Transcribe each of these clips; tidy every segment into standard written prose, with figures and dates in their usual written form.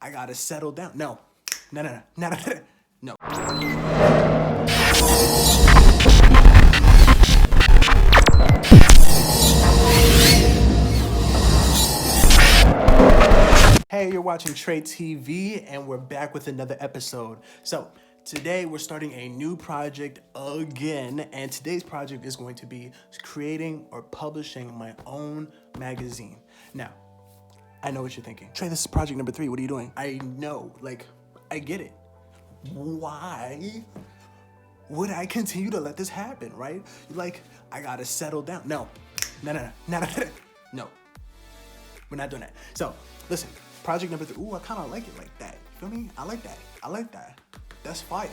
I gotta settle down. No. No. Hey, you're watching Trae TV, and we're back with another episode. So today we're starting a new project again, and today's project is going to be creating or publishing my own magazine. Now, I know what you're thinking. Trae, this is project number 3. What are you doing? I know, I get it. Why would I continue to let this happen, right? I gotta settle down. No. No. We're not doing that. So, listen, project number 3. Ooh, I kind of like it like that. You feel me? I like that. That's fire.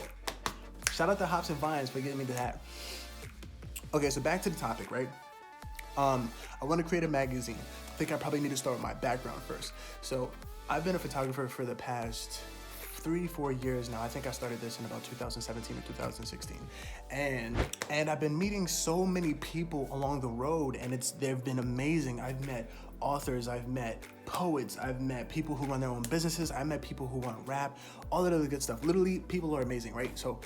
Shout out to Hops and Vines for getting me to that. Okay, so back to the topic, right? I want to create a magazine. I think I probably need to start with my background first. So, I've been a photographer for the past 3-4 years now. I think I started this in about 2017 or 2016. And I've been meeting so many people along the road, and they've been amazing. I've met authors, I've met poets, I've met people who run their own businesses, I met people who want to rap, all that other good stuff. Literally, people are amazing, right? So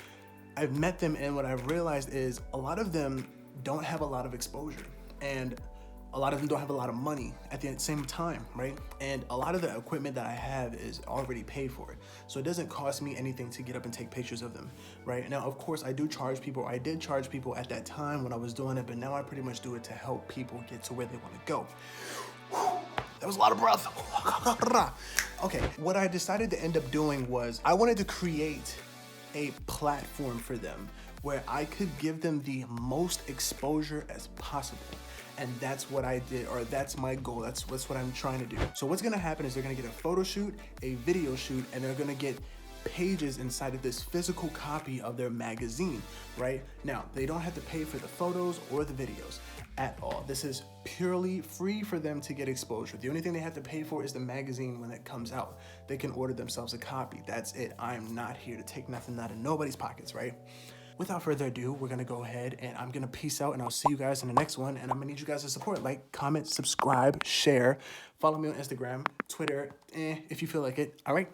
I've met them, and what I've realized is a lot of them don't have a lot of exposure, and a lot of them don't have a lot of money at the same time, right? And a lot of the equipment that I have is already paid for. So it doesn't cost me anything to get up and take pictures of them, right? Now, of course, I do charge people. I did charge people at that time when I was doing it, but now I pretty much do it to help people get to where they want to go. That was a lot of breath. Okay, what I decided to end up doing was I wanted to create a platform for them where I could give them the most exposure as possible. And that's what I did, or that's my goal. That's what I'm trying to do. So what's gonna happen is they're gonna get a photo shoot, a video shoot, and they're gonna get pages inside of this physical copy of their magazine, right? Now, they don't have to pay for the photos or the videos at all. This is purely free for them to get exposure. The only thing they have to pay for is the magazine when it comes out. They can order themselves a copy. That's it. I'm not here to take nothing out of nobody's pockets, right? Without further ado, we're gonna go ahead and I'm gonna peace out, and I'll see you guys in the next one. And I'm gonna need you guys to support, like, comment, subscribe, share, follow me on Instagram, Twitter, if you feel like it. All right.